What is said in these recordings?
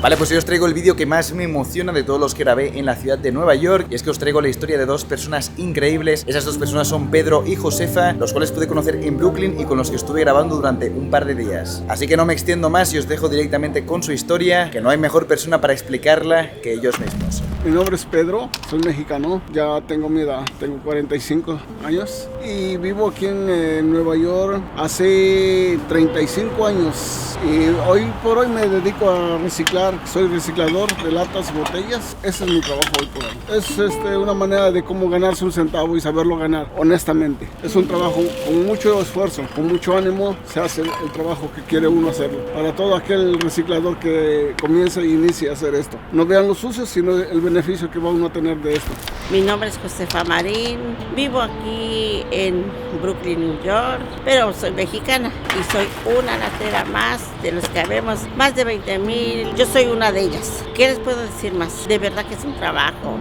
Vale, pues hoy os traigo el vídeo que más me emociona de todos los que grabé en la ciudad de Nueva York. Y es que os traigo la historia de dos personas increíbles. Esas dos personas son Pedro y Josefa, los cuales pude conocer en Brooklyn y con los que estuve grabando durante un par de días. Así que no me extiendo más y os dejo directamente con su historia, que no hay mejor persona para explicarla que ellos mismos. Mi nombre es Pedro, soy mexicano, ya tengo mi edad, tengo 45 años y vivo aquí en Nueva York hace 35 años y hoy por hoy me dedico a reciclar, soy reciclador de latas y botellas, ese es mi trabajo hoy por hoy. Es una manera de cómo ganarse un centavo y saberlo ganar, honestamente. Es un trabajo con mucho esfuerzo, con mucho ánimo, se hace el trabajo que quiere uno hacerlo. Para todo aquel reciclador que comienza e inicia a hacer esto, no vean los sucios, sino el beneficio que va uno a tener de esto. Mi nombre es Josefa Marín, vivo aquí en Brooklyn, New York, pero soy mexicana y soy una latera más de los que vemos, más de 20,000, yo soy una de ellas. ¿Qué les puedo decir más? De verdad que es un trabajo,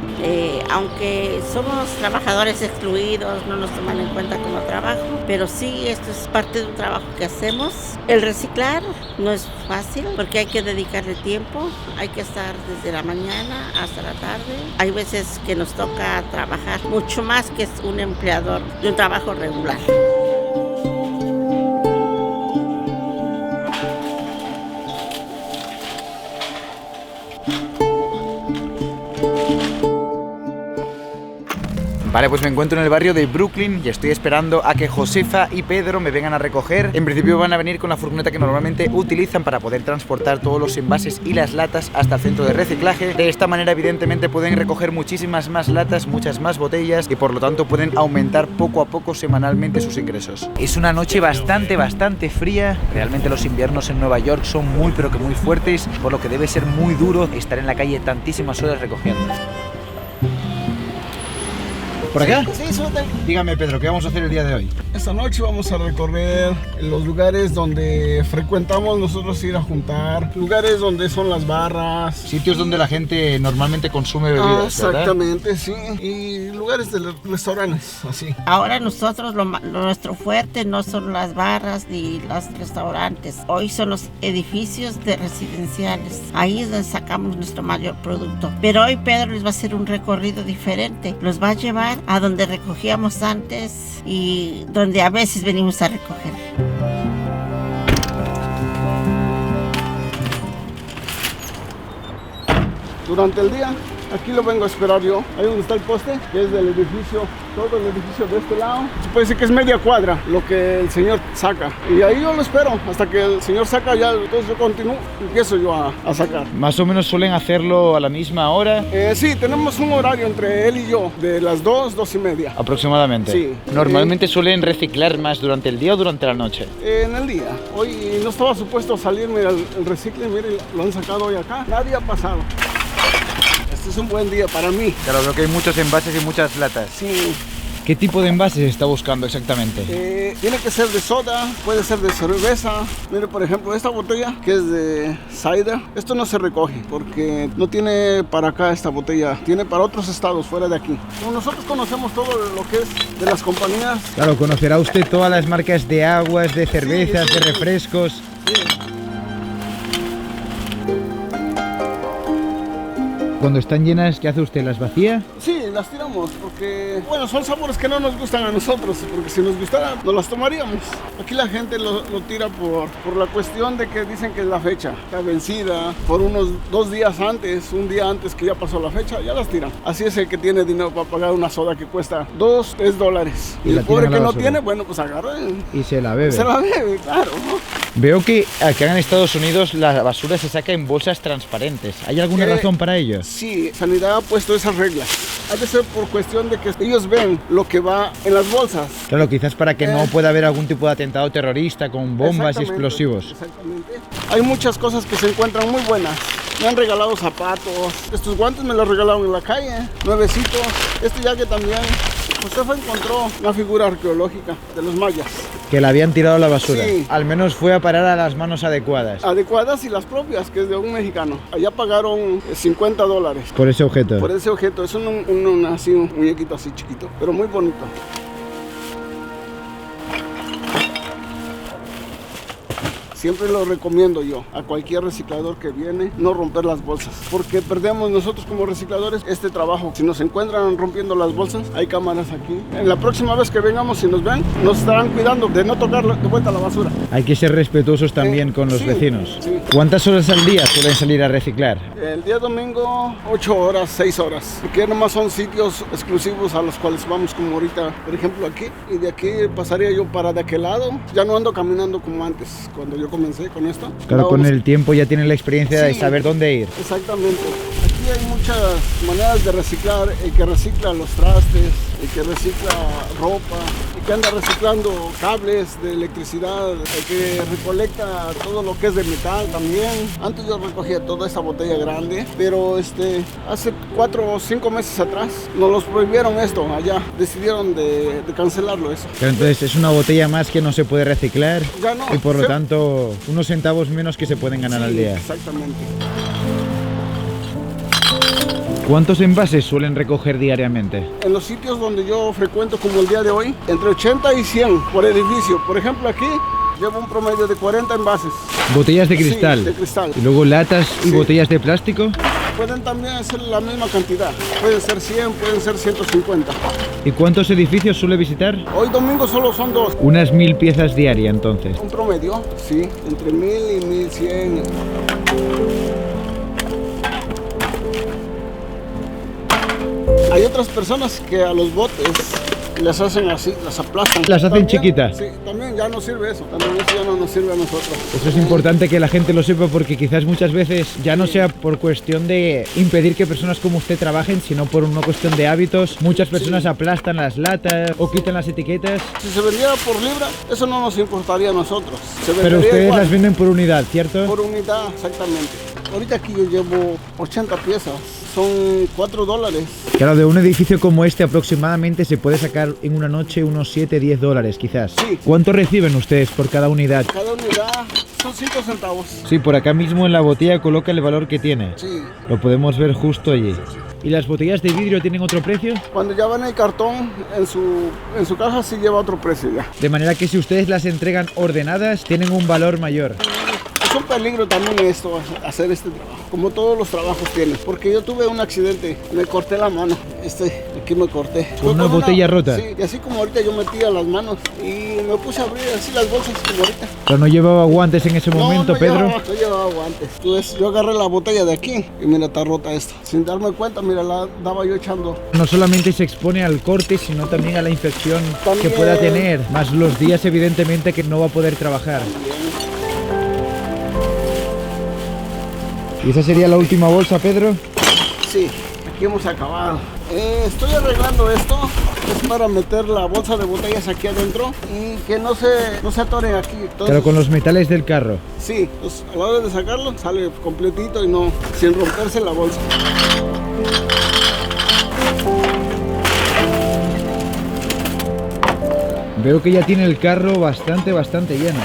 aunque somos trabajadores excluidos, no nos toman en cuenta como trabajo, pero sí, esto es parte de un trabajo que hacemos. El reciclar no es fácil porque hay que dedicarle tiempo, hay que estar desde la mañana hasta la tarde. Hay veces que nos toca trabajar mucho más que un empleador de un trabajo regular. Vale, pues me encuentro en el barrio de Brooklyn y estoy esperando a que Josefa y Pedro me vengan a recoger. En principio van a venir con la furgoneta que normalmente utilizan para poder transportar todos los envases y las latas hasta el centro de reciclaje. De esta manera, evidentemente, pueden recoger muchísimas más latas, muchas más botellas y por lo tanto pueden aumentar poco a poco semanalmente sus ingresos. Es una noche bastante fría. Realmente los inviernos en Nueva York son muy pero que muy fuertes, por lo que debe ser muy duro estar en la calle tantísimas horas recogiendo. ¿Por acá? Sí, suelta. Dígame, Pedro, ¿qué vamos a hacer el día de hoy? Esta noche vamos a recorrer los lugares donde frecuentamos nosotros ir a juntar, lugares donde son las barras. Sitios donde la gente normalmente consume bebidas, exactamente, ¿verdad? Sí. Y lugares de restaurantes, así. Ahora nosotros, nuestro fuerte no son las barras ni los restaurantes. Hoy son los edificios de residenciales. Ahí es donde sacamos nuestro mayor producto. Pero hoy Pedro les va a hacer un recorrido diferente. Los va a llevar a donde recogíamos antes y donde a veces venimos a recoger. Durante el día, aquí lo vengo a esperar yo. Ahí donde está el poste, que es del edificio, todo el edificio de este lado. Se puede decir que es media cuadra lo que el señor saca. Y ahí yo lo espero hasta que el señor saca ya. Entonces yo continúo, empiezo yo a sacar. ¿Más o menos suelen hacerlo a la misma hora? Sí, tenemos un horario entre él y yo, de las 2:30. Aproximadamente. Sí. ¿Normalmente suelen reciclar más durante el día o durante la noche? En el día. Hoy no estaba supuesto salir, mira, el recicle, mire, lo han sacado hoy acá. Nadie ha pasado. Este es un buen día para mí. Claro, veo que hay muchos envases y muchas latas. Sí. ¿Qué tipo de envases está buscando exactamente? Tiene que ser de soda, puede ser de cerveza. Mire, por ejemplo, esta botella que es de cider, esto no se recoge porque no tiene para acá esta botella, tiene para otros estados fuera de aquí. Como nosotros conocemos todo lo que es de las compañías. Claro, conocerá usted todas las marcas de aguas, de cervezas, de refrescos. Sí. Cuando están llenas, ¿qué hace usted? ¿Las vacía? Sí, las tiramos porque, bueno, son sabores que no nos gustan a nosotros, porque si nos gustara, nos las tomaríamos. Aquí la gente lo tira por la cuestión de que dicen que es la fecha, está vencida, por unos 2 días antes, un día antes que ya pasó la fecha, ya las tiran. Así es el que tiene dinero para pagar una soda que cuesta $2-3. Y el pobre que no tiene, bueno, pues agarra y se la bebe. Se la bebe, claro, ¿no? Veo que acá en Estados Unidos la basura se saca en bolsas transparentes. ¿Hay alguna razón para ello? Sí, Sanidad ha puesto esas reglas. Ha de ser por cuestión de que ellos ven lo que va en las bolsas. Claro, quizás para que no pueda haber algún tipo de atentado terrorista con bombas y explosivos. Exactamente. Hay muchas cosas que se encuentran muy buenas. Me han regalado zapatos. Estos guantes me los regalaron en la calle, nuevecitos. Este ya que también Josefa encontró una figura arqueológica de los mayas. Que la habían tirado a la basura. Sí. Al menos fue a parar a las manos adecuadas. Adecuadas y las propias, que es de un mexicano. Allá pagaron $50. Por ese objeto. Por ese objeto. Es así, un muñequito así chiquito, pero muy bonito. siempre lo recomiendo yo a cualquier reciclador que viene, no romper las bolsas, porque perdemos nosotros como recicladores este trabajo. Si nos encuentran rompiendo las bolsas, hay cámaras aquí. En la próxima vez que vengamos, si nos ven, nos estarán cuidando de no tocar de vuelta la basura. Hay que ser respetuosos también con los vecinos. Sí. ¿Cuántas horas al día suelen salir a reciclar? El día domingo, 8 horas, 6 horas. Porque nomás son sitios exclusivos a los cuales vamos, como ahorita, por ejemplo, aquí. Y de aquí pasaría yo para de aquel lado. Ya no ando caminando como antes, cuando yo comencé con esto. Claro, con el tiempo ya tienen la experiencia de saber dónde ir. Exactamente. Aquí hay muchas maneras de reciclar. El que recicla los trastes, el que recicla ropa, el que anda reciclando cables de electricidad, el que recolecta todo lo que es de metal también. Antes yo recogía toda esa botella grande, pero hace 4 o 5 meses atrás nos los prohibieron esto allá. Decidieron de cancelarlo eso. Pero entonces es una botella más que no se puede reciclar Ya no. y por lo tanto unos centavos menos que se pueden ganar al día. Exactamente. ¿Cuántos envases suelen recoger diariamente? En los sitios donde yo frecuento, como el día de hoy, entre 80 y 100 por edificio. Por ejemplo, aquí llevo un promedio de 40 envases. ¿Botellas de cristal? Sí, de cristal. ¿Y luego latas y botellas de plástico? Pueden también ser la misma cantidad. Pueden ser 100, pueden ser 150. ¿Y cuántos edificios suele visitar? Hoy domingo solo son 2. Unas 1000 piezas diarias entonces. Un promedio, sí, entre 1000 y 1100. Hay otras personas que a los botes les hacen así, las aplastan. ¿Las hacen También, chiquitas? Sí, también ya no sirve eso. También eso ya no nos sirve a nosotros. Eso es importante que la gente lo sepa porque quizás muchas veces ya no sea por cuestión de impedir que personas como usted trabajen, sino por una cuestión de hábitos. Muchas personas aplastan las latas o quitan las etiquetas. Si se vendiera por libra, eso no nos importaría a nosotros. Pero ustedes las venden por unidad, ¿cierto? Por unidad, exactamente. Ahorita aquí yo llevo 80 piezas, son $4. Claro, de un edificio como este aproximadamente se puede sacar en una noche unos $7-10 quizás. Sí. ¿Cuánto reciben ustedes por cada unidad? Cada unidad son 5 centavos. Sí, por acá mismo en la botella coloca el valor que tiene. Sí. Lo podemos ver justo allí. ¿Y las botellas de vidrio tienen otro precio? Cuando ya van el cartón, en su caja sí lleva otro precio ya. De manera que si ustedes las entregan ordenadas, tienen un valor mayor. Es un peligro también esto, hacer este trabajo, como todos los trabajos tienen. Porque yo tuve un accidente, me corté la mano, aquí me corté. ¿Con una botella rota? Sí, y así como ahorita yo metía las manos y me puse a abrir así las bolsas como ahorita. Pero no llevaba guantes en ese momento, no Pedro. No llevaba guantes. Entonces yo agarré la botella de aquí y mira, está rota esta. Sin darme cuenta, mira, la daba yo echando. No solamente se expone al corte, sino también a la infección También. que pueda tener. Más los días, evidentemente, que no va a poder trabajar. ¿Y esa sería la última bolsa, Pedro? Sí, aquí hemos acabado. Estoy arreglando esto, es para meter la bolsa de botellas aquí adentro y que no se atoren aquí. Entonces, Claro, con los metales del carro. Sí, pues a la hora de sacarlo sale completito y no sin romperse la bolsa. Veo que ya tiene el carro bastante lleno.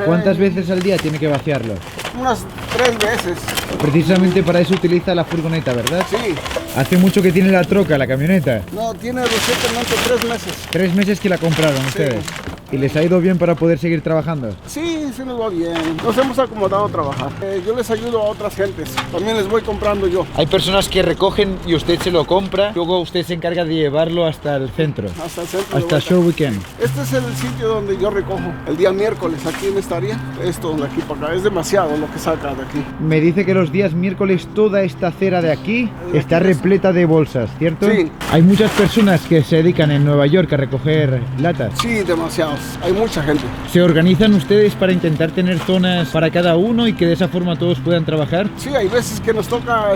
¿Cuántas veces al día tiene que vaciarlo? Unas 3 veces. Precisamente para eso utiliza la furgoneta, ¿verdad? Sí. Hace mucho que tiene la troca, la camioneta. No, tiene recientemente 3 meses. 3 meses que la compraron ustedes. ¿Y les ha ido bien para poder seguir trabajando? Sí, sí nos va bien. Nos hemos acomodado a trabajar. Yo les ayudo a otras gentes. También les voy comprando yo. Hay personas que recogen y usted se lo compra. Luego usted se encarga de llevarlo hasta el centro. Hasta el centro. Hasta Shore Weekend. Este es el sitio donde yo recojo el día miércoles aquí en esta área. Esto de aquí para acá es demasiado lo que saca de aquí. Me dice que los días miércoles toda esta acera de aquí está repleta de bolsas, ¿cierto? Sí. Hay muchas personas que se dedican en Nueva York a recoger latas. Sí, demasiados. Hay mucha gente. ¿Se organizan ustedes para intentar tener zonas para cada uno y que de esa forma todos puedan trabajar? Sí, hay veces que nos toca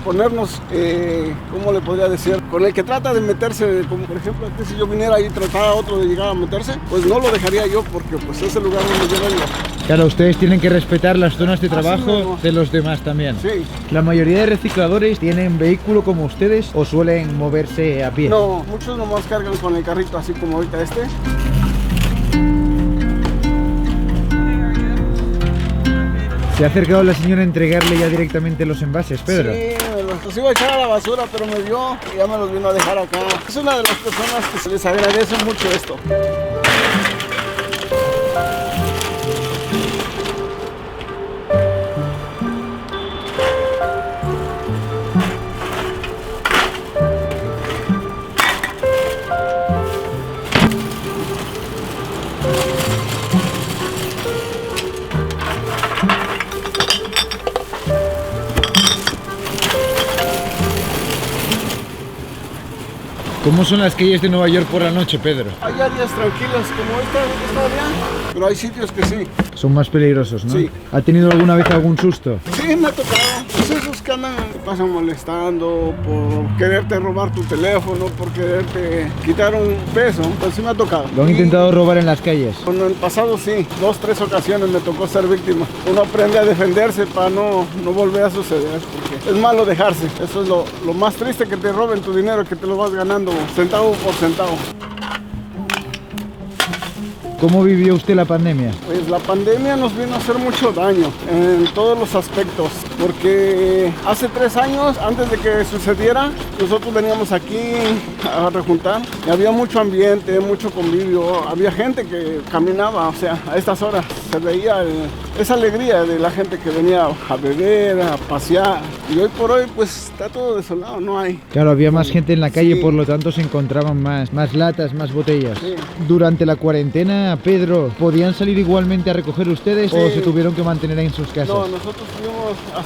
ponernos, ¿cómo le podría decir? Con el que trata de meterse, como por ejemplo, si yo viniera y tratara a otro de llegar a meterse, pues no lo dejaría yo porque pues es el lugar donde yo vengo. Claro, ustedes tienen que respetar las zonas de Así trabajo mismo. de los demás también. Sí. ¿La mayoría de recicladores tienen vehículo como ustedes o suelen moverse a pie? No, muchos nomás cargan con el carrito así como ahorita este. ¿Se ha acercado la señora a entregarle ya directamente los envases, Pedro? Sí, los iba a echar a la basura, pero me vio y ya me los vino a dejar acá. Es una de las personas que se les agradece mucho esto. ¿Cómo son las calles de Nueva York por la noche, Pedro? Hay áreas tranquilas como esta área, pero hay sitios que sí. Son más peligrosos, ¿no? Sí. ¿Ha tenido alguna vez algún susto? Sí, me ha tocado. Pues esos que andan, te pasan molestando por quererte robar tu teléfono, por quererte quitar un peso, pues sí me ha tocado. ¿Lo han intentado robar en las calles? En el pasado sí, 2, 3 ocasiones me tocó ser víctima. Uno aprende a defenderse para no volver a suceder, porque es malo dejarse. Eso es lo más triste, que te roben tu dinero, que te lo vas ganando centavo por centavo. ¿Cómo vivió usted la pandemia? Pues la pandemia nos vino a hacer mucho daño en todos los aspectos, porque hace 3 años, antes de que sucediera, nosotros veníamos aquí a rejuntar y había mucho ambiente, mucho convivio, había gente que caminaba, o sea, a estas horas se veía esa alegría de la gente que venía a beber, a pasear, y hoy por hoy pues está todo desolado, no hay. Claro, había más gente en la calle, Sí. por lo tanto se encontraban más latas, más botellas. Sí. Durante la cuarentena, Pedro, ¿podían salir igualmente a recoger ustedes Sí. o se tuvieron que mantener en sus casas? No, nosotros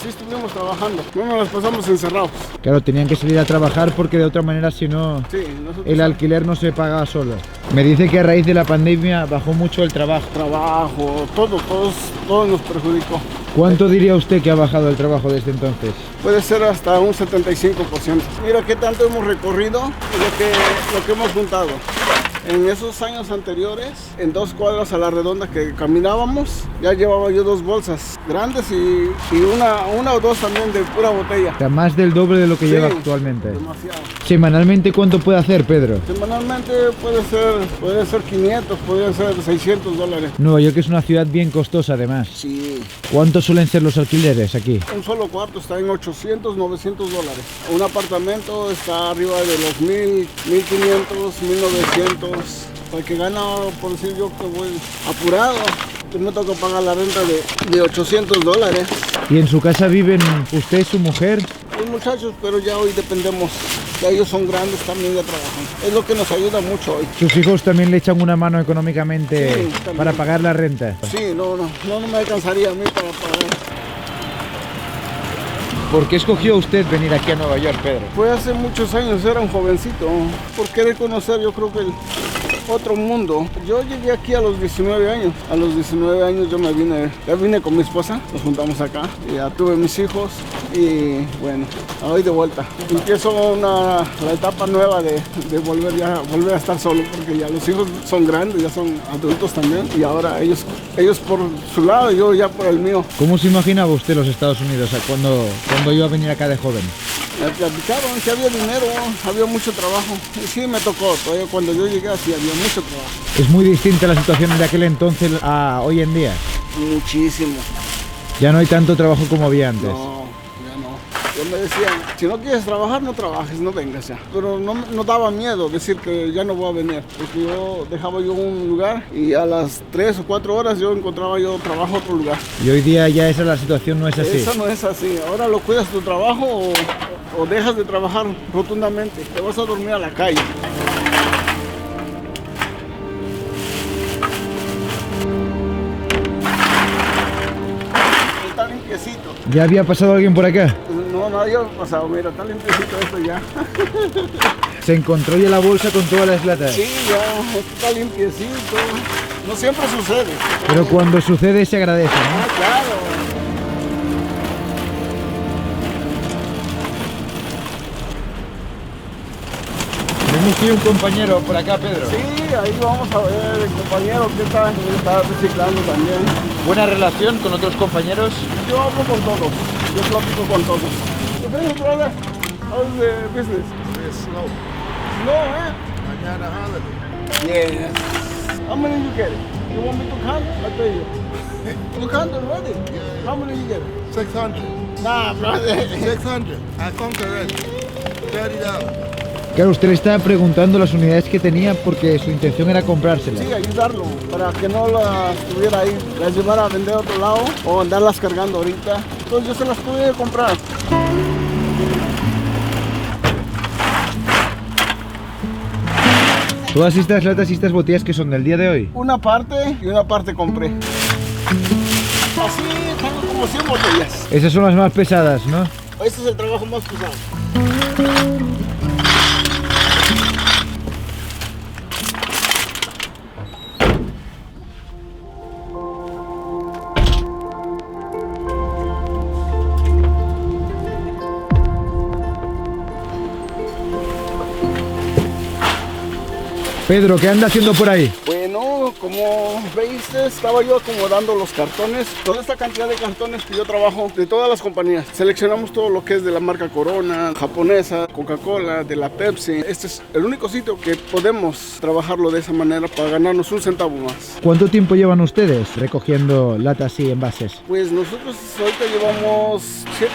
estuvimos trabajando, no nos las pasamos encerrados. Claro, tenían que salir a trabajar porque de otra manera, si no, Sí, nosotros el alquiler no se pagaba solo. Me dice que a raíz de la pandemia bajó mucho el trabajo. trabajo, todo nos perjudicó. ¿Cuánto diría usted que ha bajado el trabajo desde entonces? Puede ser hasta un 75%. Mira qué tanto hemos recorrido y lo que hemos juntado. En esos años anteriores, en 2 cuadras a la redonda que caminábamos, ya llevaba yo 2 bolsas grandes y una o 2 también de pura botella. O sea, más del doble de lo que Sí, lleva actualmente. Demasiado. ¿Semanalmente cuánto puede hacer, Pedro? Semanalmente puede ser 500, puede ser $600. Nueva York es una ciudad bien costosa, además. Sí. ¿Cuántos suelen ser los alquileres aquí? Un solo cuarto está en $800, $900. Un apartamento está arriba de los 1000, 1500, 1900. Para el que gana, por decir yo que voy apurado, yo me toca pagar la renta de $800. ¿Y en su casa viven usted, su mujer? Los muchachos, pero ya hoy dependemos. Ya ellos son grandes, también ya trabajan. Es lo que nos ayuda mucho hoy. ¿Sus hijos también le echan una mano económicamente Sí, también. para pagar la renta? Sí, no me alcanzaría a mí para pagar. ¿Por qué escogió usted venir aquí a Nueva York, Pedro? Fue hace muchos años, era un jovencito. Por querer conocer, yo creo que otro mundo. Yo llegué aquí a los 19 años. A los 19 años yo ya vine con mi esposa, nos juntamos acá, y ya tuve mis hijos y bueno, hoy de vuelta. Empiezo la etapa nueva de volver a estar solo, porque ya los hijos son grandes, ya son adultos también, y ahora ellos por su lado y yo ya por el mío. ¿Cómo se imaginaba usted los Estados Unidos cuando iba a venir acá de joven? Me platicaron que había dinero, había mucho trabajo. Y sí, me tocó. Todavía cuando yo llegué, sí había mucho trabajo. ¿Es muy distinta la situación de aquel entonces a hoy en día? Muchísimo. Ya no hay tanto trabajo como había antes. No, ya no. Yo me decían, si no quieres trabajar, no trabajes, no vengas ya. Pero no daba miedo decir que ya no voy a venir. Porque dejaba yo un lugar y a las 3 o 4 horas yo encontraba trabajo en otro lugar. Y hoy día ya la situación no es así. Eso no es así. Ahora lo cuidas tu trabajo o dejas de trabajar rotundamente. Te vas a dormir a la calle. Está limpiecito. ¿Ya había pasado alguien por acá? No, nadie ha pasado. Mira, está limpiecito esto ya. Se encontró ya la bolsa con todas las latas. Sí, ya, esto está limpiecito. No siempre sucede. Pero cuando sucede se agradece, ¿no? Ah, claro. Vemos que hay un compañero por acá, Pedro. Sí, ahí vamos a ver el compañero que está reciclando también. ¿Buena relación con otros compañeros? Yo hablo con todos, yo platico con todos. Okay, brother, how's the business? It's slow. No, eh? Mañana holiday. Yes. How many you get? You want me to count? I'll pay you. You count already? Yeah. How many you get? 600. Nah, brother. 600. I come already. $30. Claro, usted le estaba preguntando las unidades que tenía porque su intención era comprárselas. Sí, ayudarlo para que no las tuviera ahí, las llevara a vender a otro lado o andarlas cargando ahorita. Entonces yo se las pude comprar. Todas estas latas y estas botellas que son del día de hoy. Una parte y una parte compré. Así tengo como 100 botellas. Esas son las más pesadas, ¿no? Este es el trabajo más pesado. Pedro, ¿qué anda haciendo por ahí? Bueno, como veis, estaba yo acomodando los cartones, toda esta cantidad de cartones que yo trabajo de todas las compañías. Seleccionamos todo lo que es de la marca Corona, japonesa, Coca-Cola, de la Pepsi. Este es el único sitio que podemos trabajarlo de esa manera para ganarnos un centavo más. ¿Cuánto tiempo llevan ustedes recogiendo latas y envases? Pues nosotros ahorita llevamos 7,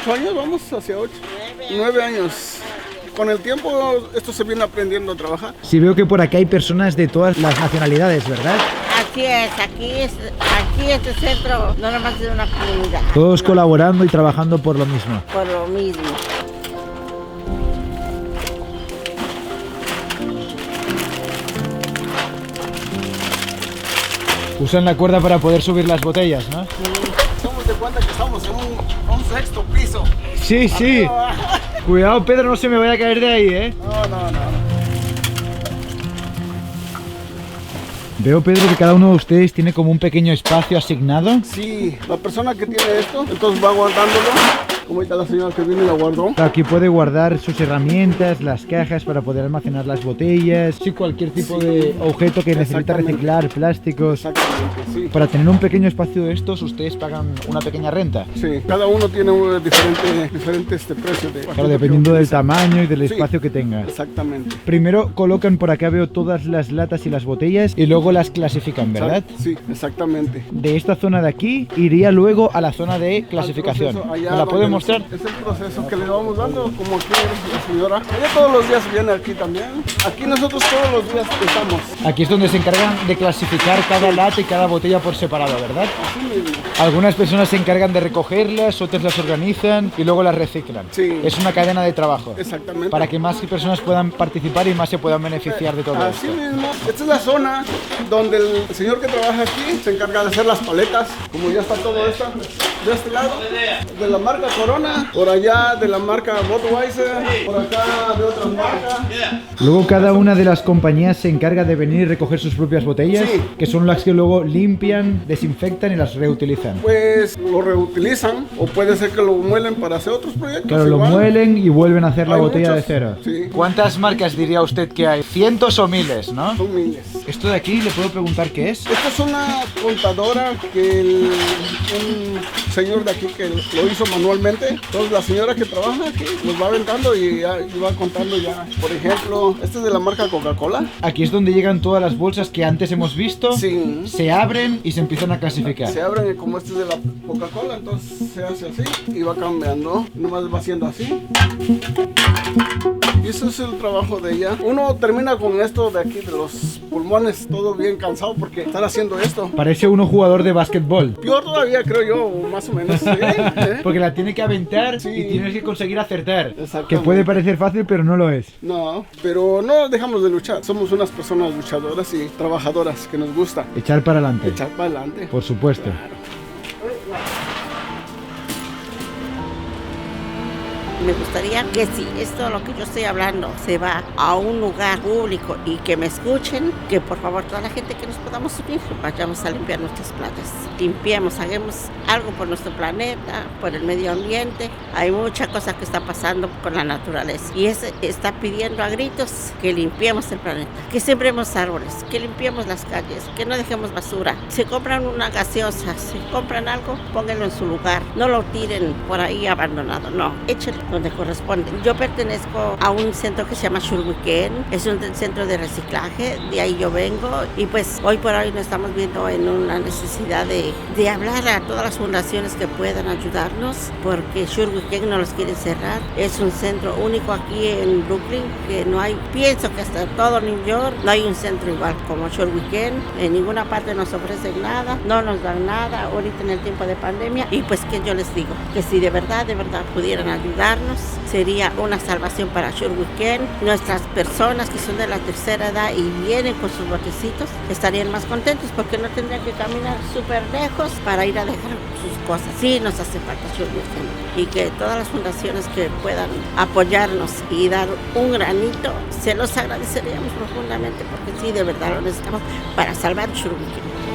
8 años, vamos hacia 8, 9 años. Con el tiempo esto se viene aprendiendo a trabajar. Sí, veo que por aquí hay personas de todas las nacionalidades, ¿verdad? Así es, aquí este centro no nada más es una comunidad. Todos colaborando y trabajando por lo mismo. Por lo mismo. Usan la cuerda para poder subir las botellas, ¿no? Somos de cuenta que estamos en un sexto piso. Sí, sí. Cuidado, Pedro, no se me vaya a caer de ahí, ¿eh? No. Veo, Pedro, que cada uno de ustedes tiene como un pequeño espacio asignado. Sí, la persona que tiene esto, entonces va guardándolo. Como ahorita la señora que viene la guardó. Aquí puede guardar sus herramientas, las cajas para poder almacenar las botellas, sí, cualquier tipo de objeto que necesita reciclar, plásticos. Exactamente, sí. Para tener un pequeño espacio de estos, ustedes pagan una pequeña renta. Sí, cada uno tiene un diferente precio. Claro, dependiendo del tamaño y del Sí, espacio que tenga. Exactamente. Primero colocan por acá, veo todas las latas y las botellas y luego las clasifican, ¿verdad? Sí, exactamente. De esta zona de aquí iría luego a la zona de clasificación. Al proceso, ¿Me allá la donde puede mostrar? Es el proceso que le vamos dando, como aquí la señora. Ella todos los días viene aquí también. Aquí nosotros todos los días estamos. Aquí es donde se encargan de clasificar cada lata y cada botella por separado, ¿verdad? Así mismo. Algunas personas se encargan de recogerlas, otras las organizan y luego las reciclan. Sí. Es una cadena de trabajo. Exactamente. Para que más personas puedan participar y más se puedan beneficiar de todo Así esto. mismo. Esta es la zona donde el señor que trabaja aquí se encarga de hacer las paletas. Como ya está todo esto, de este lado, de la marca Corona, por allá de la marca Budweiser, por acá de otras marcas. Luego cada una de las compañías se encarga de venir y recoger sus propias botellas, Sí. que son las que luego limpian, desinfectan y las reutilizan. Pues lo reutilizan o puede ser que lo muelen para hacer otros proyectos. Claro, lo igual. muelen y vuelven a hacer la Hay botella de muchos. cero. Sí. ¿Cuántas marcas diría usted que hay? ¿Cientos o miles, no? Son miles. Esto de aquí, ¿le puedo preguntar qué es? Esta es una contadora que un señor de aquí que lo hizo manualmente. Entonces la señora que trabaja aquí nos va aventando y va contando ya. Por ejemplo, este es de la marca Coca-Cola. Aquí es donde llegan todas las bolsas que antes hemos visto, Sí. se abren y se empiezan a clasificar. Se abren como este es de la Coca-Cola, entonces se hace así y va cambiando. Nomás va haciendo así. Y eso es el trabajo de ella. Uno termina con esto de aquí, de los pulmones, todo bien cansado porque estar haciendo esto. Parece uno jugador de básquetbol. Yo todavía creo yo, más o menos. Sí, ¿eh? Porque la tiene que aventar Sí. y tienes que conseguir acertar. Exactamente. Que puede parecer fácil, pero no lo es. No, pero no dejamos de luchar. Somos unas personas luchadoras y trabajadoras que nos gusta Echar para adelante. echar para adelante. Por supuesto. Me gustaría que si esto lo que yo estoy hablando se va a un lugar público y que me escuchen, que por favor toda la gente que nos podamos subir, vayamos a limpiar nuestras playas. Limpiemos, hagamos algo por nuestro planeta, por el medio ambiente. Hay mucha cosa que está pasando con la naturaleza y está pidiendo a gritos que limpiemos el planeta, que sembremos árboles, que limpiemos las calles, que no dejemos basura. Se compran una gaseosa, se compran algo, pónganlo en su lugar. No lo tiren por ahí abandonado, no, échenlo donde corresponde. Yo pertenezco a un centro que se llama Shurwiken, es un centro de reciclaje, de ahí yo vengo y pues hoy por hoy nos estamos viendo en una necesidad de hablar a todas las fundaciones que puedan ayudarnos porque Shurwiken no los quiere cerrar. Es un centro único aquí en Brooklyn que no hay, pienso que hasta todo New York no hay un centro igual como Shurwiken. En ninguna parte nos ofrecen nada, no nos dan nada ahorita en el tiempo de pandemia y pues que yo les digo que si de verdad pudieran ayudar sería una salvación para Shurwiken. Nuestras personas que son de la tercera edad y vienen con sus botecitos estarían más contentos porque no tendrían que caminar súper lejos para ir a dejar sus cosas. Sí nos hace falta Shurwiken y que todas las fundaciones que puedan apoyarnos y dar un granito, se los agradeceríamos profundamente porque sí, de verdad lo necesitamos para salvar Shurwiken.